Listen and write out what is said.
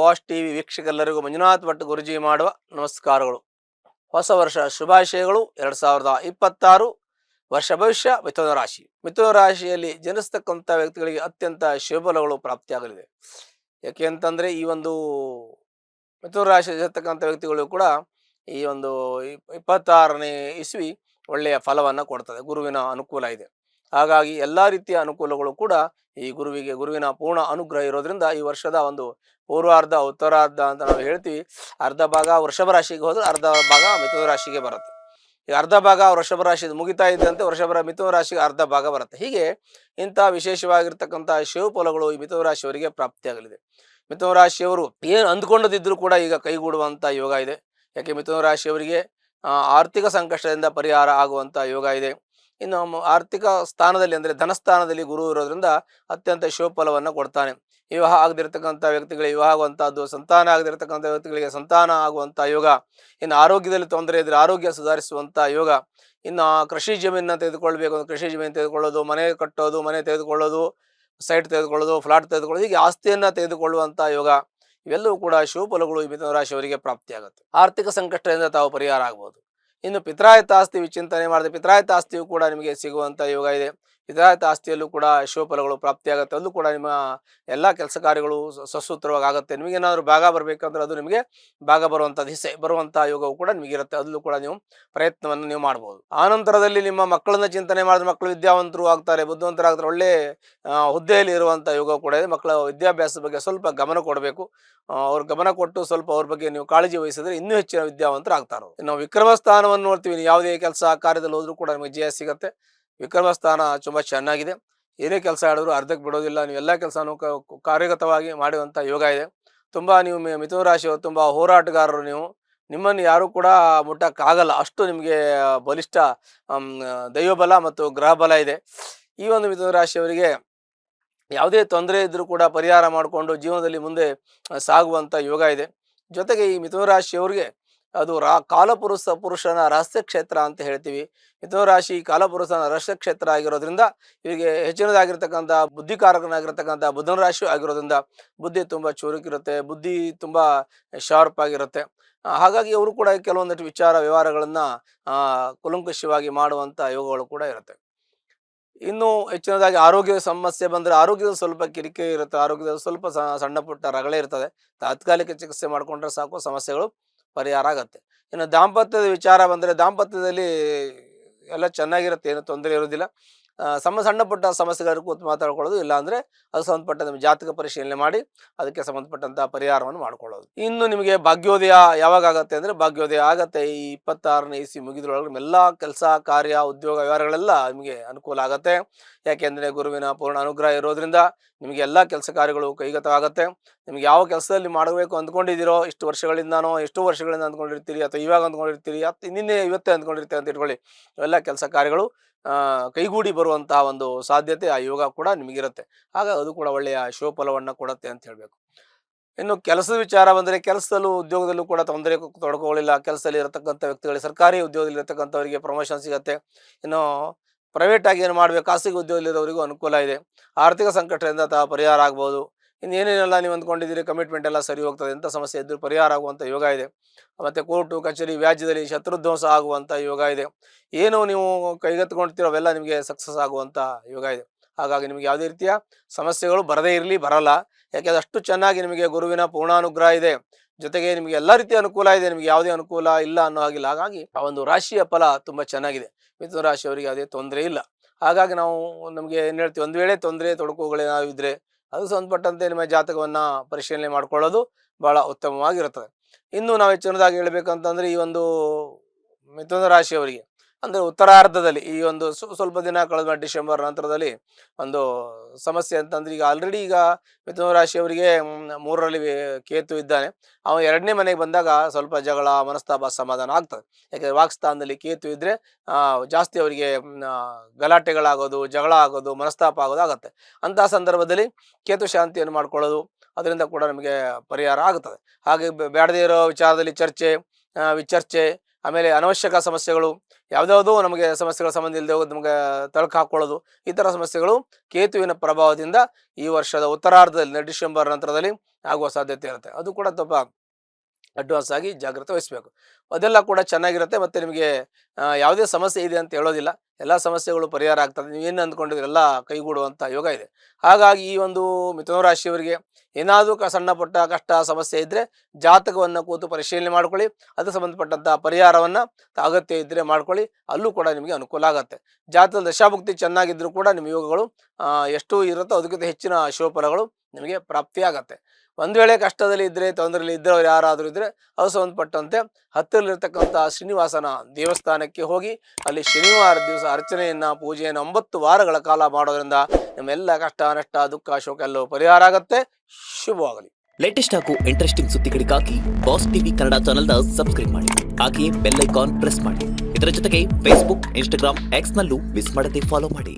Boss TV ವೀಕ್ಷಕರೆಲ್ಲರಿಗೂ Manjunath Bhat ಗುರುಜಿ ಮಾಡುವ ನಮಸ್ಕಾರಗಳು. ಹೊಸ ವರ್ಷ ಶುಭಾಶಯಗಳು. 2026 ವರ್ಷ ಭವಿಷ್ಯ ಮಿಥುನ ರಾಶಿ. ಮಿಥುನ ರಾಶಿಯಲ್ಲಿ ಜನಿಸ್ತಕ್ಕಂಥ ವ್ಯಕ್ತಿಗಳಿಗೆ ಅತ್ಯಂತ ಶುಭಫಲಗಳು ಪ್ರಾಪ್ತಿಯಾಗಲಿದೆ. ಯಾಕೆ ಅಂತಂದರೆ ಈ ಒಂದು ಮಿಥುನ ರಾಶಿಯಲ್ಲಿ ಇರ್ತಕ್ಕಂಥ ವ್ಯಕ್ತಿಗಳು ಕೂಡ ಈ ಒಂದು 26ನೇ ಇಸ್ವಿ ಒಳ್ಳೆಯ ಫಲವನ್ನು ಕೊಡ್ತದೆ. ಗುರುವಿನ ಅನುಕೂಲ ಇದೆ. ಹಾಗಾಗಿ ಎಲ್ಲ ರೀತಿಯ ಅನುಕೂಲಗಳು ಕೂಡ ಈ ಗುರುವಿನ ಪೂರ್ಣ ಅನುಗ್ರಹ ಇರೋದ್ರಿಂದ ಈ ವರ್ಷದ ಒಂದು ಪೂರ್ವಾರ್ಧ ಉತ್ತರಾರ್ಧ ಅಂತ ನಾವು ಹೇಳ್ತೀವಿ. ಅರ್ಧ ಭಾಗ ವೃಷಭ ರಾಶಿಗೆ ಹೋದ್ರೆ ಅರ್ಧ ಭಾಗ ಮಿಥುನ ರಾಶಿಗೆ ಬರುತ್ತೆ. ಈಗ ಅರ್ಧ ಭಾಗ ವೃಷಭ ರಾಶಿ ಮುಗಿತಾ ಇದ್ದಂತೆ ಮಿಥುನ ರಾಶಿಗೆ ಅರ್ಧ ಭಾಗ ಬರುತ್ತೆ. ಹೀಗೆ ಇಂಥ ವಿಶೇಷವಾಗಿರ್ತಕ್ಕಂಥ ಶಿವಫಲಗಳು ಈ ಮಿಥುನ ರಾಶಿಯವರಿಗೆ ಪ್ರಾಪ್ತಿಯಾಗಲಿದೆ. ಮಿಥುನ ರಾಶಿಯವರು ಏನು ಅಂದ್ಕೊಂಡದಿದ್ರೂ ಕೂಡ ಈಗ ಕೈಗೂಡುವಂಥ ಯೋಗ ಇದೆ. ಯಾಕೆ ಮಿಥುನ ರಾಶಿಯವರಿಗೆ ಆರ್ಥಿಕ ಸಂಕಷ್ಟದಿಂದ ಪರಿಹಾರ ಆಗುವಂಥ ಯೋಗ ಇದೆ. ಇನ್ನು ಆರ್ಥಿಕ ಸ್ಥಾನದಲ್ಲಿ ಅಂದರೆ ಧನಸ್ಥಾನದಲ್ಲಿ ಗುರು ಇರೋದ್ರಿಂದ ಅತ್ಯಂತ ಶುಭಫಲವನ್ನು ಕೊಡ್ತಾನೆ. ವಿವಾಹ ಆಗದಿರ್ತಕ್ಕಂಥ ವ್ಯಕ್ತಿಗಳಿಗೆ ವಿವಾಹ ಆಗುವಂಥದ್ದು, ಸಂತಾನ ಆಗದಿರ್ತಕ್ಕಂಥ ವ್ಯಕ್ತಿಗಳಿಗೆ ಸಂತಾನ ಆಗುವಂಥ ಯೋಗ. ಇನ್ನು ಆರೋಗ್ಯದಲ್ಲಿ ತೊಂದರೆ ಇದ್ದರೆ ಆರೋಗ್ಯ ಸುಧಾರಿಸುವಂಥ ಯೋಗ. ಇನ್ನು ಕೃಷಿ ಜಮೀನನ್ನು ತೆಗೆದುಕೊಳ್ಬೇಕು ಅಂದರೆ ಕೃಷಿ ಜಮೀನು ತೆಗೆದುಕೊಳ್ಳೋದು, ಮನೆ ಕಟ್ಟೋದು, ಮನೆ ತೆಗೆದುಕೊಳ್ಳೋದು, ಸೈಟ್ ತೆಗೆದುಕೊಳ್ಳೋದು, ಫ್ಲಾಟ್ ತೆಗೆದುಕೊಳ್ಳೋದು, ಹೀಗೆ ಆಸ್ತಿಯನ್ನು ತೆಗೆದುಕೊಳ್ಳುವಂಥ ಯೋಗ. ಇವೆಲ್ಲವೂ ಕೂಡ ಶುಭಫಲಗಳು ಈ ಮಿಥುನ ರಾಶಿಯವರಿಗೆ ಪ್ರಾಪ್ತಿಯಾಗುತ್ತೆ. ಆರ್ಥಿಕ ಸಂಕಷ್ಟದಿಂದ ತಾವು ಪರಿಹಾರ ಆಗ್ಬೋದು. ಇನ್ನು ಪಿತ್ರಾಯತ ಆಸ್ತಿ ವಿಚಿಂತನೆ ಮಾಡಿದೆ ಪಿತ್ರಾಯತ ಆಸ್ತಿಯು ಕೂಡ ನಿಮಗೆ ಸಿಗುವಂಥ ಯೋಗ ಇದೆ. ಪಿತ್ರಾಯತ ಆಸ್ತಿಯಲ್ಲೂ ಕೂಡ ಶುಭಫಲಗಳು ಪ್ರಾಪ್ತಿಯಾಗುತ್ತೆ. ಅಲ್ಲೂ ಕೂಡ ನಿಮ್ಮ ಎಲ್ಲ ಕೆಲಸ ಕಾರ್ಯಗಳು ಸಸೂತ್ರವಾಗಿ ಆಗುತ್ತೆ. ನಿಮಗೇನಾದರೂ ಭಾಗ ಬರಬೇಕಂದ್ರೆ ಅದು ನಿಮಗೆ ಭಾಗ ಬರುವಂಥ ದಿಸೆ ಬರುವಂಥ ಯೋಗವು ಕೂಡ ನಿಮಗಿರುತ್ತೆ. ಅಲ್ಲೂ ಕೂಡ ನೀವು ಪ್ರಯತ್ನವನ್ನು ನೀವು ಮಾಡ್ಬೋದು. ಆನಂತರದಲ್ಲಿ ನಿಮ್ಮ ಮಕ್ಕಳನ್ನ ಚಿಂತನೆ ಮಾಡಿದ್ರೆ ಮಕ್ಕಳು ವಿದ್ಯಾವಂತರು ಆಗ್ತಾರೆ, ಬುದ್ಧಿವಂತರಾಗ್ತಾರೆ, ಒಳ್ಳೆ ಹುದ್ದೆಯಲ್ಲಿ ಇರುವಂಥ ಯೋಗ ಕೂಡ ಇದೆ. ಮಕ್ಕಳ ವಿದ್ಯಾಭ್ಯಾಸದ ಬಗ್ಗೆ ಸ್ವಲ್ಪ ಗಮನ ಕೊಡಬೇಕು. ಅವ್ರ ಗಮನ ಕೊಟ್ಟು ಸ್ವಲ್ಪ ಅವ್ರ ಬಗ್ಗೆ ನೀವು ಕಾಳಜಿ ವಹಿಸಿದ್ರೆ ಇನ್ನೂ ಹೆಚ್ಚಿನ ವಿದ್ಯಾವಂತರು ಆಗ್ತಾರೆ. ನಾವು ವಿಕ್ರಮ ಸ್ಥಾನವನ್ನು ನೋಡ್ತೀವಿ. ಯಾವುದೇ ಕೆಲಸ ಕಾರ್ಯದಲ್ಲಿ ಹೋದ್ರೂ ಕೂಡ ನಮಗೆ ಜಯ ಸಿಗುತ್ತೆ. ವಿಕ್ರಮ ಸ್ಥಾನ ತುಂಬ ಚೆನ್ನಾಗಿದೆ. ಏನೇ ಕೆಲಸ ಹೇಳಿದ್ರು ಅರ್ಧಕ್ಕೆ ಬಿಡೋದಿಲ್ಲ. ನೀವು ಎಲ್ಲ ಕೆಲಸನೂ ಕಾರ್ಯಗತವಾಗಿ ಮಾಡುವಂಥ ಯೋಗ ಇದೆ. ತುಂಬ ನೀವು ಮಿಥುನ ರಾಶಿಯವರು ತುಂಬ ಹೋರಾಟಗಾರರು. ನಿಮ್ಮನ್ನು ಯಾರೂ ಕೂಡ ಮುಟ್ಟಕ್ಕಾಗಲ್ಲ, ಅಷ್ಟು ನಿಮಗೆ ಬಲಿಷ್ಠ ದೈವಬಲ ಮತ್ತು ಗ್ರಹ ಬಲ ಇದೆ. ಈ ಒಂದು ಮಿಥುನ ರಾಶಿಯವರಿಗೆ ಯಾವುದೇ ತೊಂದರೆ ಇದ್ದರೂ ಕೂಡ ಪರಿಹಾರ ಮಾಡಿಕೊಂಡು ಜೀವನದಲ್ಲಿ ಮುಂದೆ ಸಾಗುವಂಥ ಯೋಗ ಇದೆ. ಜೊತೆಗೆ ಈ ಮಿಥುನ ರಾಶಿಯವರಿಗೆ ಅದು ಪುರುಷನ ರಹಸ್ಯ ಕ್ಷೇತ್ರ ಅಂತ ಹೇಳ್ತೀವಿ. ಮಿಥುನ ರಾಶಿ ಕಾಲಪುರುಷನ ರಹಸ್ಯ ಕ್ಷೇತ್ರ ಆಗಿರೋದ್ರಿಂದ ಇವರಿಗೆ ಹೆಚ್ಚಿನದಾಗಿರ್ತಕ್ಕಂಥ ಬುದ್ಧಿಕಾರಕನಾಗಿರ್ತಕ್ಕಂಥ ಬುಧನ ರಾಶಿ ಆಗಿರೋದ್ರಿಂದ ಬುದ್ಧಿ ತುಂಬ ಚುರುಕಿರುತ್ತೆ, ಬುದ್ಧಿ ತುಂಬ ಶಾರ್ಪ್ ಆಗಿರುತ್ತೆ. ಹಾಗಾಗಿ ಅವರು ಕೂಡ ಕೆಲವೊಂದಷ್ಟು ವಿಚಾರ ವ್ಯವಹಾರಗಳನ್ನು ಕುಲಂಕುಷವಾಗಿ ಮಾಡುವಂಥ ಯೋಗಗಳು ಕೂಡ ಇರುತ್ತೆ. ಇನ್ನು ಹೆಚ್ಚಿನದಾಗಿ ಆರೋಗ್ಯದ ಸಮಸ್ಯೆ ಬಂದರೆ ಆರೋಗ್ಯದ ಸ್ವಲ್ಪ ಕಿರಿಕಿರಿ ಇರುತ್ತೆ. ಆರೋಗ್ಯದ ಸ್ವಲ್ಪ ಸಣ್ಣ ಪುಟ್ಟ ರಗಳೆ ಇರ್ತದೆ. ತಾತ್ಕಾಲಿಕ ಚಿಕಿತ್ಸೆ ಮಾಡಿಕೊಂಡ್ರೆ ಸಾಕು, ಸಮಸ್ಯೆಗಳು ಪರಿಹಾರ ಆಗತ್ತೆ. ಇನ್ನು ದಾಂಪತ್ಯದ ವಿಚಾರ ಬಂದರೆ ದಾಂಪತ್ಯದಲ್ಲಿ ಎಲ್ಲ ಚೆನ್ನಾಗಿರುತ್ತೆ, ಏನು ತೊಂದರೆ ಇರೋದಿಲ್ಲ. ಸಣ್ಣ ಪುಟ್ಟ ಸಮಸ್ಯೆಗಳು ಕೂತು ಮಾತಾಡ್ಕೊಳ್ಳೋದು, ಇಲ್ಲಾಂದರೆ ಅದು ಸಂಬಂಧಪಟ್ಟ ನಿಮ್ಮ ಜಾತಕ ಪರಿಶೀಲನೆ ಮಾಡಿ ಅದಕ್ಕೆ ಸಂಬಂಧಪಟ್ಟಂಥ ಪರಿಹಾರವನ್ನು ಮಾಡ್ಕೊಳ್ಳೋದು. ಇನ್ನು ನಿಮಗೆ ಭಾಗ್ಯೋದಯ ಯಾವಾಗ ಆಗುತ್ತೆ ಅಂದರೆ ಭಾಗ್ಯೋದಯ ಆಗತ್ತೆ ಈ 26ನೇ ಇಸ್ವಿ ಮುಗಿದ್ರೊಳಗೆ. ನಿಮ್ಮೆಲ್ಲ ಕೆಲಸ ಕಾರ್ಯ ಉದ್ಯೋಗ ವ್ಯವಹಾರಗಳೆಲ್ಲ ನಿಮಗೆ ಅನುಕೂಲ ಆಗುತ್ತೆ. ಯಾಕೆಂದರೆ ಗುರುವಿನ ಪೂರ್ಣ ಅನುಗ್ರಹ ಇರೋದ್ರಿಂದ ನಿಮಗೆ ಎಲ್ಲ ಕೆಲಸ ಕಾರ್ಯಗಳು ಕೈಗತವಾಗುತ್ತೆ. ನಿಮ್ಗೆ ಯಾವ ಕೆಲಸದಲ್ಲಿ ಮಾಡಬೇಕು ಅಂದ್ಕೊಂಡಿದ್ದೀರೋ ಎಷ್ಟು ವರ್ಷಗಳಿಂದ ಅಂದ್ಕೊಂಡಿರ್ತೀರಿ, ಅಥವಾ ಇವಾಗ ಅಂದ್ಕೊಂಡಿರ್ತೀರಿ, ನಿನ್ನೆ ಇವತ್ತೇ ಅಂದ್ಕೊಂಡಿರ್ತೀರಿ ಅಂತ ಇಟ್ಕೊಳ್ಳಿ, ಇವೆಲ್ಲ ಕೆಲಸ ಕಾರ್ಯಗಳು ಕೈಗೂಡಿ ಬರುವಂತಹ ಒಂದು ಸಾಧ್ಯತೆ ಆ ಯೋಗ ಕೂಡ ನಿಮಗಿರುತ್ತೆ. ಹಾಗಾಗಿ ಅದು ಕೂಡ ಒಳ್ಳೆಯ ಶುಭಫಲವನ್ನು ಕೊಡುತ್ತೆ ಅಂತ ಹೇಳಬೇಕು. ಇನ್ನು ಕೆಲಸದ ವಿಚಾರ ಬಂದರೆ ಕೆಲಸದಲ್ಲೂ ಉದ್ಯೋಗದಲ್ಲೂ ಕೂಡ ತೊಂದರೆ ತೊಡಕೊಳ್ಳಿಲ್ಲ. ಕೆಲಸದಲ್ಲಿ ಇರತಕ್ಕಂಥ ವ್ಯಕ್ತಿಗಳಿಗೆ, ಸರ್ಕಾರಿ ಉದ್ಯೋಗದಲ್ಲಿ ಇರತಕ್ಕಂಥವರಿಗೆ ಪ್ರಮೋಷನ್ ಸಿಗುತ್ತೆ. ಇನ್ನು ಪ್ರೈವೇಟ್ ಆಗಿ ಏನು ಮಾಡಬೇಕು, ಖಾಸಗಿ ಉದ್ಯೋಗದಲ್ಲಿರೋರಿಗೂ ಅನುಕೂಲ ಇದೆ. ಆರ್ಥಿಕ ಸಂಕಟದಿಂದ ಪರಿಹಾರ ಆಗ್ಬೋದು. ಇನ್ನೇನೇನೆಲ್ಲ ನೀವು ಅಂದ್ಕೊಂಡಿದ್ದೀರಿ ಕಮಿಟ್ಮೆಂಟ್ ಎಲ್ಲ ಸರಿ ಹೋಗ್ತದೆ, ಎಂಥ ಸಮಸ್ಯೆ ಇದ್ದರೂ ಪರಿಹಾರ ಆಗುವಂಥ ಯೋಗ ಇದೆ. ಮತ್ತು ಕೋರ್ಟು ಕಚೇರಿ ವ್ಯಾಜ್ಯದಲ್ಲಿ ಶತ್ರುಧ್ವಂಸ ಆಗುವಂಥ ಯೋಗ ಇದೆ. ಏನು ನೀವು ಕೈಗೆತ್ಕೊಳ್ತೀರೋ ಅವೆಲ್ಲ ನಿಮಗೆ ಸಕ್ಸಸ್ ಆಗುವಂಥ ಯೋಗ ಇದೆ. ಹಾಗಾಗಿ ನಿಮಗೆ ಯಾವುದೇ ರೀತಿಯ ಸಮಸ್ಯೆಗಳು ಬರಲ್ಲ. ಯಾಕೆಂದರೆ ಅಷ್ಟು ಚೆನ್ನಾಗಿ ನಿಮಗೆ ಗುರುವಿನ ಪೂರ್ಣಾನುಗ್ರಹ ಇದೆ. ಜೊತೆಗೆ ನಿಮಗೆ ಎಲ್ಲ ರೀತಿಯ ಅನುಕೂಲ ಇದೆ. ನಿಮಗೆ ಯಾವುದೇ ಅನುಕೂಲ ಇಲ್ಲ ಅನ್ನೋ ಹಾಗಿಲ್ಲ. ಹಾಗಾಗಿ ಆ ಒಂದು ರಾಶಿಯ ಫಲ ತುಂಬ ಚೆನ್ನಾಗಿದೆ. ಮಿಥುನ ರಾಶಿಯವರಿಗೆ ಯಾವುದೇ ತೊಂದರೆ ಇಲ್ಲ. ಹಾಗಾಗಿ ನಮಗೆ ಏನು ಹೇಳ್ತೀವಿ, ಒಂದು ವೇಳೆ ತೊಂದರೆ ತೊಡಕುಗಳೇನಾದ್ರು ಇದ್ದರೆ ಅದು ಸಂಬಂಧಪಟ್ಟಂತೆ ನಿಮ್ಮ ಜಾತಕವನ್ನು ಪರಿಶೀಲನೆ ಮಾಡಿಕೊಳ್ಳೋದು ಭಾಳ ಉತ್ತಮವಾಗಿರುತ್ತದೆ. ಇನ್ನು ನಾವು ಹೆಚ್ಚಿನದಾಗಿ ಹೇಳಬೇಕಂತಂದರೆ ಈ ಒಂದು ಮಿಥುನ ರಾಶಿಯವರಿಗೆ ಅಂದರೆ ಉತ್ತರಾರ್ಧದಲ್ಲಿ ಈ ಒಂದು ಸ್ವಲ್ಪ ದಿನ ಕಳೆದ ಡಿಸೆಂಬರ್ ನಂತರದಲ್ಲಿ ಒಂದು ಸಮಸ್ಯೆ ಅಂತಂದರೆ ಈಗ ಮಿಥುನ ರಾಶಿಯವರಿಗೆ 3ರಲ್ಲಿ ಕೇತು ಇದ್ದಾನೆ. ಅವನು 2ನೇ ಮನೆಗೆ ಬಂದಾಗ ಸ್ವಲ್ಪ ಜಗಳ, ಮನಸ್ತಾಪ, ಸಮಾಧಾನ ಆಗ್ತದೆ. ಯಾಕೆಂದರೆ ವಾಕ್ಸ್ಥಾನದಲ್ಲಿ ಕೇತು ಇದ್ದರೆ ಜಾಸ್ತಿ ಅವರಿಗೆ ಗಲಾಟೆಗಳಾಗೋದು, ಜಗಳ ಆಗೋದು, ಮನಸ್ತಾಪ ಆಗೋದು ಆಗುತ್ತೆ. ಅಂತಹ ಸಂದರ್ಭದಲ್ಲಿ ಕೇತು ಶಾಂತಿಯನ್ನು ಮಾಡ್ಕೊಳ್ಳೋದು, ಅದರಿಂದ ಕೂಡ ನಮಗೆ ಪರಿಹಾರ ಆಗುತ್ತದೆ. ಹಾಗೆ ಬೇಡದೇ ಇರೋ ವಿಚಾರದಲ್ಲಿ ವಿಚರ್ಚೆ ಆಮೇಲೆ ಅನವಶ್ಯಕ ಸಮಸ್ಯೆಗಳು, ಯಾವುದ್ಯಾವುದೋ ನಮಗೆ ಸಮಸ್ಯೆಗಳ ಸಂಬಂಧ ಇಲ್ಲದೆ ಹೋಗೋದು, ನಮಗೆ ತಳಕು ಹಾಕ್ಕೊಳ್ಳೋದು, ಈ ಥರ ಸಮಸ್ಯೆಗಳು ಕೇತುವಿನ ಪ್ರಭಾವದಿಂದ ಈ ವರ್ಷದ ಉತ್ತರಾರ್ಧದಲ್ಲಿ ಡಿಸೆಂಬರ್ ನಂತರದಲ್ಲಿ ಆಗುವ ಸಾಧ್ಯತೆ ಇರುತ್ತೆ. ಅದು ಕೂಡ ಸ್ವಲ್ಪ ಅಡ್ವಾನ್ಸ್ ಆಗಿ ಜಾಗ್ರತೆ ವಹಿಸಬೇಕು. ಅದೆಲ್ಲ ಕೂಡ ಚೆನ್ನಾಗಿರುತ್ತೆ. ಮತ್ತು ನಿಮಗೆ ಯಾವುದೇ ಸಮಸ್ಯೆ ಇದೆ ಅಂತ ಹೇಳೋದಿಲ್ಲ, ಎಲ್ಲ ಸಮಸ್ಯೆಗಳು ಪರಿಹಾರ ಆಗ್ತದೆ. ನೀವೇನು ಅಂದ್ಕೊಂಡಿದ್ರೆ ಎಲ್ಲ ಕೈಗೂಡುವಂಥ ಯೋಗ ಇದೆ. ಹಾಗಾಗಿ ಈ ಒಂದು ಮಿಥುನ ರಾಶಿಯವರಿಗೆ ಏನಾದರೂ ಸಣ್ಣ ಪುಟ್ಟ ಕಷ್ಟ ಸಮಸ್ಯೆ ಇದ್ದರೆ ಜಾತಕವನ್ನು ಕೂತು ಪರಿಶೀಲನೆ ಮಾಡ್ಕೊಳ್ಳಿ. ಅದಕ್ಕೆ ಸಂಬಂಧಪಟ್ಟಂಥ ಪರಿಹಾರವನ್ನು ಅಗತ್ಯ ಇದ್ದರೆ ಮಾಡ್ಕೊಳ್ಳಿ, ಅಲ್ಲೂ ಕೂಡ ನಿಮಗೆ ಅನುಕೂಲ ಆಗುತ್ತೆ. ಜಾತಕದ ದಶಾಭುಕ್ತಿ ಚೆನ್ನಾಗಿದ್ದರೂ ಕೂಡ ನಿಮ್ಮ ಯೋಗಗಳು ಎಷ್ಟು ಇರುತ್ತೋ ಅದಕ್ಕಿಂತ ಹೆಚ್ಚಿನ ಶುಭಫಲಗಳು ನಿಮಗೆ ಪ್ರಾಪ್ತಿಯಾಗತ್ತೆ. ಒಂದು ವೇಳೆ ಕಷ್ಟದಲ್ಲಿ ಇದ್ದರೆ, ತೊಂದರೆಯಲ್ಲಿ ಇದ್ದವರು ಯಾರಾದರೂ ಇದ್ದರೆ ಅದು ಸಂಬಂಧಪಟ್ಟಂತೆ ಹತ್ತಿರಲ್ಲಿರ್ತಕ್ಕಂಥ ಶ್ರೀನಿವಾಸನ ದೇವಸ್ಥಾನಕ್ಕೆ ಹೋಗಿ ಅಲ್ಲಿ ಶನಿವಾರ ದಿವಸ ಅರ್ಚನೆಯನ್ನು, ಪೂಜೆಯನ್ನು 9 ವಾರಗಳ ಕಾಲ ಮಾಡೋದ್ರಿಂದ ನಿಮ್ಮೆಲ್ಲ ಕಷ್ಟ ನಷ್ಟ ದುಃಖ ಶೋಕ ಎಲ್ಲವೂ ಪರಿಹಾರ ಆಗುತ್ತೆ. ಶುಭವಾಗಲಿ. ಲೇಟೆಸ್ಟ್ ಹಾಗೂ ಇಂಟ್ರೆಸ್ಟಿಂಗ್ ಸುದ್ದಿಗಳಿಗಾಗಿ ಬಾಸ್ ಟಿವಿ ಕನ್ನಡ ಚಾನೆಲ್ನ ಸಬ್ಸ್ಕ್ರೈಬ್ ಮಾಡಿ. ಹಾಗೆಯೇ ಬೆಲ್ ಐಕಾನ್ ಪ್ರೆಸ್ ಮಾಡಿ. ಇದರ ಜೊತೆಗೆ ಫೇಸ್ಬುಕ್, ಇನ್ಸ್ಟಾಗ್ರಾಮ್, ಎಕ್ಸ್ ನಲ್ಲೂ ಮಿಸ್ ಮಾಡದೆ ಫಾಲೋ ಮಾಡಿ.